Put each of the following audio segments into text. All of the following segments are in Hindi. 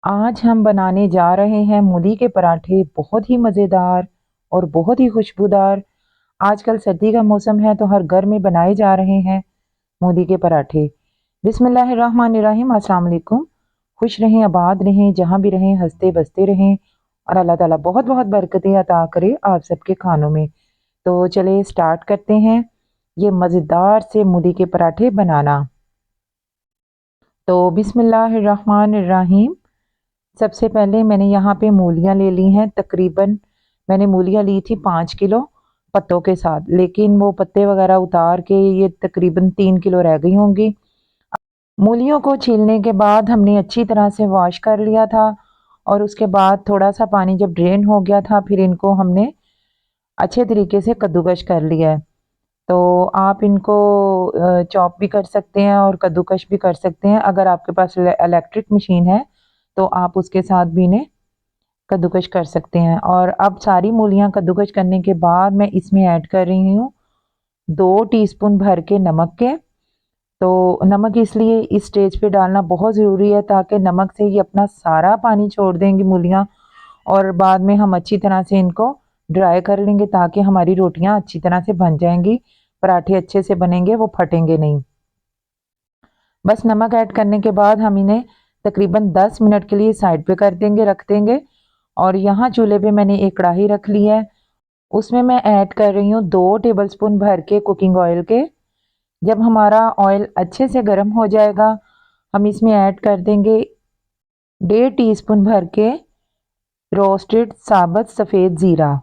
आज हम बनाने जा रहे हैं मूली के पराठे। बहुत ही मज़ेदार और बहुत ही खुशबूदार। आजकल सर्दी का मौसम है तो हर घर में बनाए जा रहे हैं मूली के पराठे। बिस्मिल्लाहिर्रहमानिर्रहीम। अस्सलाम वालेकुम। खुश रहें, आबाद रहें, जहाँ भी रहें हंसते बसते रहें और अल्लाह ताला बहुत बहुत बरकतें अता करे आप सबके खानों में। तो चले स्टार्ट करते हैं ये मज़ेदार से मूली के पराठे बनाना। तो बिस्मिल्लाहिर्रहमानिर्रहीम। सबसे पहले मैंने यहाँ पे मूलियाँ ले ली हैं। तकरीबन मैंने मूलियाँ ली थी 5 किलो पत्तों के साथ, लेकिन वो पत्ते वगैरह उतार के ये तकरीबन 3 किलो रह गई होंगी। मूलियों को छीलने के बाद हमने अच्छी तरह से वॉश कर लिया था और उसके बाद थोड़ा सा पानी जब ड्रेन हो गया था फिर इनको हमने अच्छे तरीके से कद्दूकश कर लिया है। तो आप इनको चॉप भी कर सकते हैं और कद्दूकश भी कर सकते हैं। अगर आपके पास इलेक्ट्रिक मशीन है तो आप उसके साथ भी इन्हें कद्दूकश कर सकते हैं। और अब सारी मूलियां कद्दूकश करने के बाद मैं इसमें ऐड कर रही हूँ 2 टीस्पून भर के नमक के। तो नमक इसलिए इस स्टेज पे डालना बहुत ज़रूरी है ताकि नमक से ही अपना सारा पानी छोड़ देंगी मूलियाँ और बाद में हम अच्छी तरह से इनको ड्राई कर लेंगे ताकि हमारी रोटियां अच्छी तरह से बन जाएंगी, पराठे अच्छे से बनेंगे, वो फटेंगे नहीं। बस नमक ऐड करने के बाद हम इन्हें तकरीबन 10 मिनट के लिए साइड पे कर देंगे, रख देंगे। और यहाँ चूल्हे पे मैंने एक कढ़ाई रख ली है, उसमें मैं ऐड कर रही हूँ 2 टेबलस्पून भर के कुकिंग ऑयल के। जब हमारा ऑयल अच्छे से गर्म हो जाएगा हम इसमें ऐड कर देंगे 1.5 टीस्पून भर के रोस्टेड साबुत सफ़ेद ज़ीरा।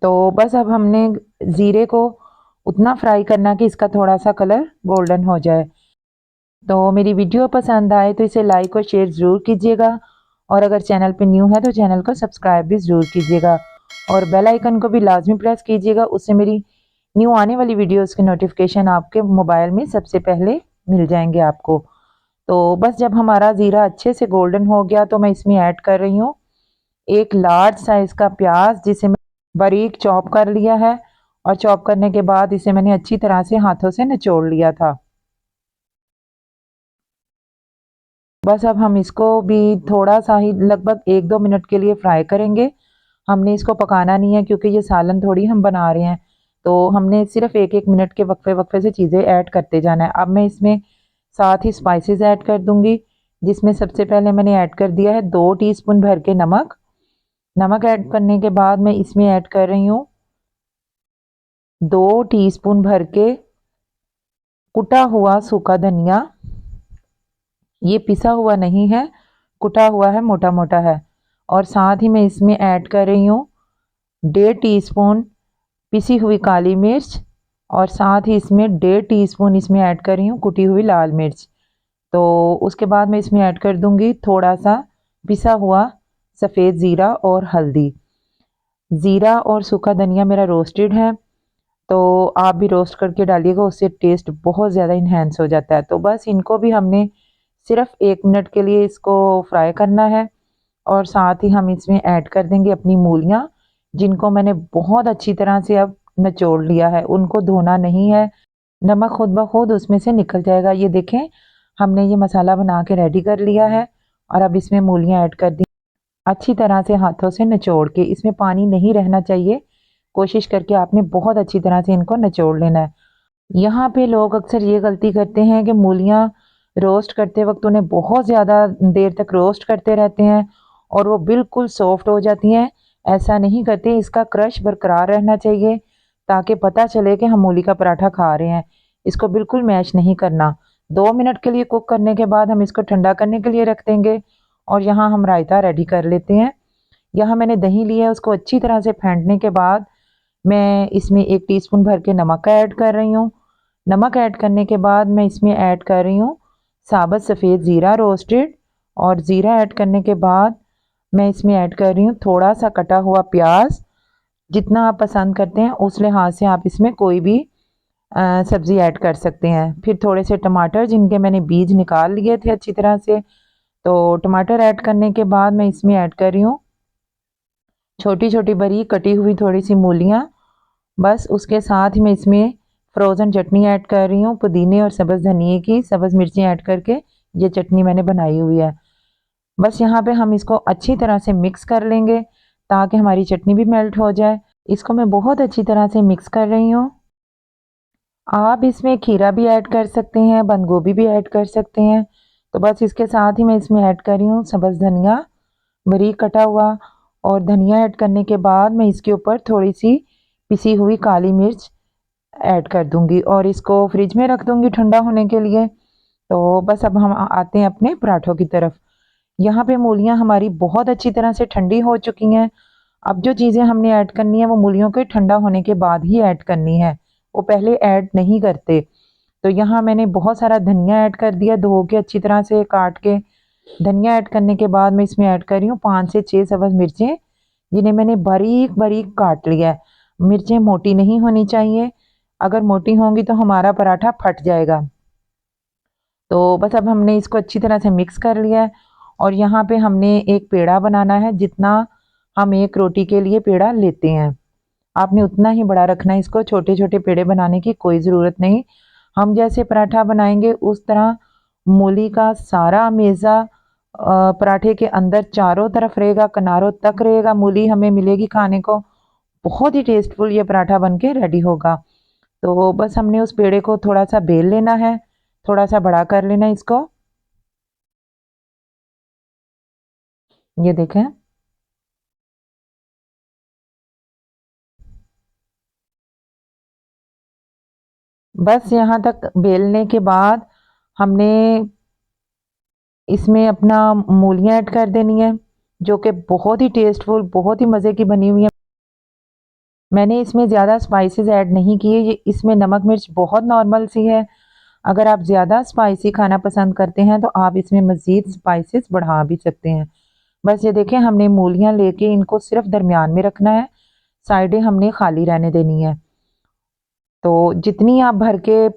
तो बस अब हमने ज़ीरे को उतना फ्राई करना कि इसका थोड़ा सा कलर गोल्डन हो जाए। तो मेरी वीडियो पसंद आए तो इसे लाइक और शेयर ज़रूर कीजिएगा और अगर चैनल पे न्यू है तो चैनल को सब्सक्राइब भी ज़रूर कीजिएगा और बेल आइकन को भी लाजमी प्रेस कीजिएगा। उससे मेरी न्यू आने वाली वीडियोस के नोटिफिकेशन आपके मोबाइल में सबसे पहले मिल जाएंगे आपको। तो बस जब हमारा ज़ीरा अच्छे से गोल्डन हो गया तो मैं इसमें ऐड कर रही हूँ एक लार्ज साइज़ का प्याज जिसे मैं बारीक चॉप कर लिया है और चॉप करने के बाद इसे मैंने अच्छी तरह से हाथों से निचोड़ लिया था। बस अब हम इसको भी थोड़ा सा ही लगभग 1-2 मिनट के लिए फ्राई करेंगे। हमने इसको पकाना नहीं है क्योंकि ये सालन थोड़ी हम बना रहे हैं, तो हमने सिर्फ 1-1 मिनट के वक्फे वक्फे से चीज़ें ऐड करते जाना है। अब मैं इसमें साथ ही स्पाइसेस ऐड कर दूंगी, जिसमें सबसे पहले मैंने ऐड कर दिया है 2 टीस्पून भर के नमक। नमक ऐड करने के बाद मैं इसमें ऐड कर रही हूँ 2 टीस्पून भर के कुटा हुआ सूखा धनिया। ये पिसा हुआ नहीं है, कुटा हुआ है, मोटा मोटा है। और साथ ही मैं इसमें ऐड कर रही हूँ 1.5 टीस्पून पिसी हुई काली मिर्च और साथ ही इसमें 1.5 टीस्पून इसमें ऐड कर रही हूँ कुटी हुई लाल मिर्च। तो उसके बाद मैं इसमें ऐड कर दूंगी थोड़ा सा पिसा हुआ सफ़ेद ज़ीरा और हल्दी। ज़ीरा और सूखा धनिया मेरा रोस्टेड है, तो आप भी रोस्ट करके डालिएगा, उससे टेस्ट बहुत ज़्यादा इन्हेंस हो जाता है। तो बस इनको भी हमने सिर्फ 1 मिनट के लिए इसको फ्राई करना है और साथ ही हम इसमें ऐड कर देंगे अपनी मूलियाँ, जिनको मैंने बहुत अच्छी तरह से अब निचोड़ लिया है। उनको धोना नहीं है, नमक खुद ब खुद उसमें से निकल जाएगा। ये देखें, हमने ये मसाला बना के रेडी कर लिया है और अब इसमें मूलियाँ ऐड कर दी अच्छी तरह से हाथों से निचोड़ के। इसमें पानी नहीं रहना चाहिए, कोशिश करके आपने बहुत अच्छी तरह से इनको निचोड़ लेना है। यहाँ पे लोग अक्सर ये गलती करते हैं कि मूलियाँ रोस्ट करते वक्त उन्हें बहुत ज़्यादा देर तक रोस्ट करते रहते हैं और वो बिल्कुल सॉफ्ट हो जाती हैं। ऐसा नहीं करते, इसका क्रश बरकरार रहना चाहिए ताकि पता चले कि हम मूली का पराठा खा रहे हैं। इसको बिल्कुल मैश नहीं करना। 2 मिनट के लिए कुक करने के बाद हम इसको ठंडा करने के लिए रख देंगे और यहाँ हम रायता रेडी कर लेते हैं। यहाँ मैंने दही लिया है, उसको अच्छी तरह से फेंटने के बाद मैं इसमें 1 टीस्पून भर के नमक का ऐड कर रही हूँ। नमक ऐड करने के बाद मैं इसमें ऐड कर रही हूँ साबुत सफ़ेद ज़ीरा रोस्टेड और ज़ीरा ऐड करने के बाद मैं इसमें ऐड कर रही हूँ थोड़ा सा कटा हुआ प्याज। जितना आप पसंद करते हैं उस लिहाज से आप इसमें कोई भी सब्ज़ी ऐड कर सकते हैं। फिर थोड़े से टमाटर जिनके मैंने बीज निकाल लिए थे अच्छी तरह से, तो टमाटर ऐड करने के बाद मैं इसमें ऐड कर रही हूँ छोटी छोटी बारीक कटी हुई थोड़ी सी मूलियाँ। बस उसके साथ ही मैं इसमें फ्रोज़न चटनी ऐड कर रही हूँ, पुदीने और सब्ज़ धनिए की, सब्ज़ मिर्ची ऐड करके ये चटनी मैंने बनाई हुई है। बस यहाँ पे हम इसको अच्छी तरह से मिक्स कर लेंगे ताकि हमारी चटनी भी मेल्ट हो जाए। इसको मैं बहुत अच्छी तरह से मिक्स कर रही हूँ। आप इसमें खीरा भी ऐड कर सकते हैं, बंद गोभी भी ऐड कर सकते हैं। तो बस इसके साथ ही मैं इसमें ऐड कर रही हूँ सब्ज़ धनिया बारीक कटा हुआ, और धनिया ऐड करने के बाद मैं इसके ऊपर थोड़ी सी पिसी हुई काली मिर्च ऐड कर दूंगी और इसको फ्रिज में रख दूंगी ठंडा होने के लिए। तो बस अब हम आते हैं अपने पराठों की तरफ। यहाँ पे मूलियाँ हमारी बहुत अच्छी तरह से ठंडी हो चुकी हैं। अब जो चीज़ें हमने ऐड करनी है वो मूलियों के ठंडा होने के बाद ही ऐड करनी है, वो पहले ऐड नहीं करते। तो यहाँ मैंने बहुत सारा धनिया ऐड कर दिया, धो के अच्छी तरह से काट के। धनिया ऐड करने के बाद मैं इसमें ऐड कर रही हूँ 5 से 6 सब्ज़ मिर्चें, जिन्हें मैंने बारीक बारीक काट लिया है। मिर्चें मोटी नहीं होनी चाहिए, अगर मोटी होंगी तो हमारा पराठा फट जाएगा। तो बस अब हमने इसको अच्छी तरह से मिक्स कर लिया है और यहाँ पे हमने एक पेड़ा बनाना है, जितना हम एक रोटी के लिए पेड़ा लेते हैं आपने उतना ही बड़ा रखना है इसको। छोटे छोटे पेड़े बनाने की कोई ज़रूरत नहीं। हम जैसे पराठा बनाएंगे उस तरह मूली का सारा मेज़ा पराठे के अंदर चारों तरफ रहेगा, किनारों तक रहेगा, मूली हमें मिलेगी खाने को। बहुत ही टेस्टफुल ये पराठा बन के रेडी होगा। तो बस हमने उस पेड़े को थोड़ा सा बेल लेना है, थोड़ा सा बड़ा कर लेना इसको। ये देखें, बस यहाँ तक बेलने के बाद हमने इसमें अपना मूलियाँ ऐड कर देनी है, जो कि बहुत ही टेस्टफुल, बहुत ही मज़े की बनी हुई है। मैंने इसमें ज़्यादा स्पाइसेस ऐड नहीं किए, ये इसमें नमक मिर्च बहुत नॉर्मल सी है। अगर आप ज़्यादा स्पाइसी खाना पसंद करते हैं तो आप इसमें मज़ीद स्पाइसेस बढ़ा भी सकते हैं। बस ये देखें, हमने मूलियाँ लेके इनको सिर्फ दरमियान में रखना है, साइडें हमने खाली रहने देनी है। तो जितनी आप भर के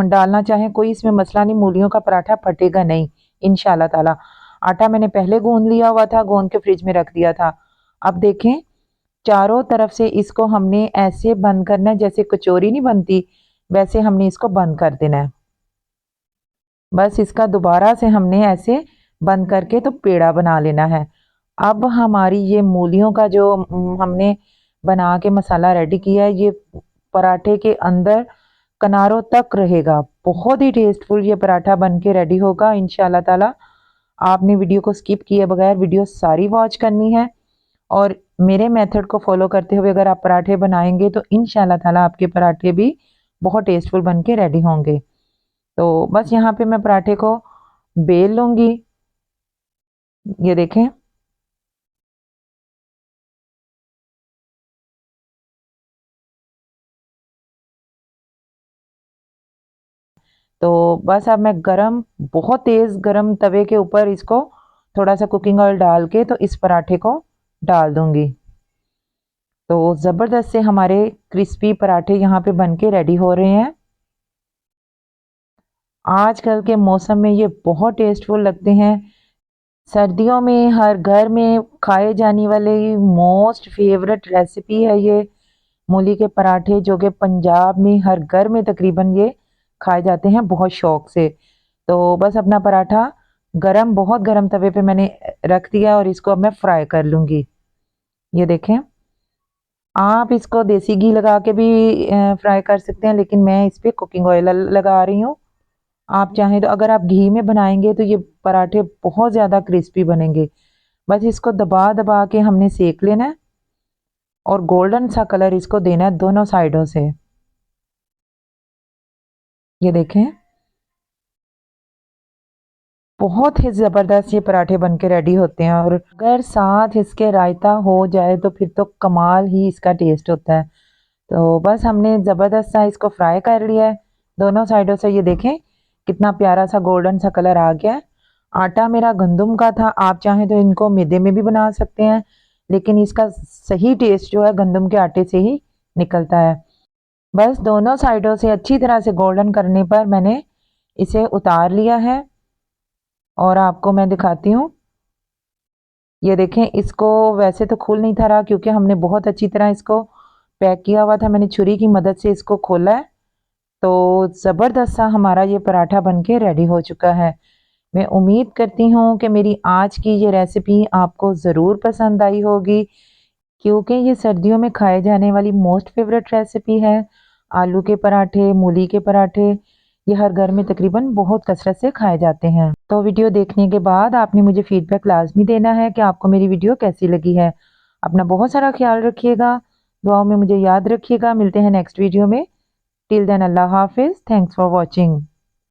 डालना चाहें, कोई इसमें मसला नहीं, मूलियों का पराठा फटेगा नहीं इंशाल्लाह ताला। आटा मैंने पहले गूंद लिया हुआ था, गूंद के फ्रिज में रख दिया था। अब देखें, चारों तरफ से इसको हमने ऐसे बंद करना है, जैसे कचौरी नहीं बनती वैसे हमने इसको बंद कर देना है। बस इसका दोबारा से हमने ऐसे बंद करके तो पेड़ा बना लेना है। अब हमारी ये मूलियों का जो हमने बना के मसाला रेडी किया है, ये पराठे के अंदर किनारों तक रहेगा। बहुत ही टेस्टफुल ये पराठा बन के रेडी होगा इंशाल्लाह ताला। आपने वीडियो को स्किप किए बगैर वीडियो सारी वॉच करनी है और मेरे मेथड को फॉलो करते हुए अगर आप पराठे बनाएंगे तो इंशाल्लाह ताला आपके पराठे भी बहुत टेस्टफुल बन के रेडी होंगे। तो बस यहाँ पे मैं पराठे को बेल लूँगी। ये देखें, तो बस अब मैं गरम, बहुत तेज़ गरम तवे के ऊपर इसको थोड़ा सा कुकिंग ऑयल डाल के तो इस पराठे को डाल दूँगी। तो ज़बरदस्त से हमारे क्रिस्पी पराठे यहाँ पे बन के रेडी हो रहे हैं। आजकल के मौसम में ये बहुत टेस्टफुल लगते हैं। सर्दियों में हर घर में खाए जाने वाले मोस्ट फेवरेट रेसिपी है ये मूली के पराठे, जो कि पंजाब में हर घर में तकरीबन ये खाए जाते हैं बहुत शौक से। तो बस अपना पराठा गरम, बहुत गरम तवे पे मैंने रख दिया और इसको अब मैं फ्राई कर लूँगी। ये देखें, आप इसको देसी घी लगा के भी फ्राई कर सकते हैं, लेकिन मैं इस पे कुकिंग ऑयल लगा रही हूँ। आप चाहें तो अगर आप घी में बनाएंगे तो ये पराठे बहुत ज़्यादा क्रिस्पी बनेंगे। बस इसको दबा दबा के हमने सेक लेना है और गोल्डन सा कलर इसको देना है दोनों साइडों से। ये देखें, बहुत ही ज़बरदस्त ये पराठे बन के रेडी होते हैं और अगर साथ इसके रायता हो जाए तो फिर तो कमाल ही इसका टेस्ट होता है। तो बस हमने ज़बरदस्त सा इसको फ्राई कर लिया है दोनों साइडों से। ये देखें कितना प्यारा सा गोल्डन सा कलर आ गया है। आटा मेरा गंदम का था, आप चाहें तो इनको मैदे में भी बना सकते हैं, लेकिन इसका सही टेस्ट जो है गंदम के आटे से ही निकलता है। बस दोनों साइडों से अच्छी तरह से गोल्डन करने पर मैंने इसे उतार लिया है और आपको मैं दिखाती हूँ। ये देखें, इसको वैसे तो खुल नहीं था रहा क्योंकि हमने बहुत अच्छी तरह इसको पैक किया हुआ था। मैंने छुरी की मदद से इसको खोला है, तो ज़बरदस्त सा हमारा ये पराठा बन के रेडी हो चुका है। मैं उम्मीद करती हूँ कि मेरी आज की ये रेसिपी आपको ज़रूर पसंद आई होगी, क्योंकि ये सर्दियों में खाए जाने वाली मोस्ट फेवरेट रेसिपी है। आलू के पराठे, मूली के पराठे, ये हर घर में तकरीबन बहुत कसरत से खाए जाते हैं। तो वीडियो देखने के बाद आपने मुझे फीडबैक लाजमी देना है कि आपको मेरी वीडियो कैसी लगी है। अपना बहुत सारा ख्याल रखिएगा, दुआओं में मुझे याद रखिएगा। मिलते हैं नेक्स्ट वीडियो में। टिल देन अल्लाह हाफिज़। Thanks for watching.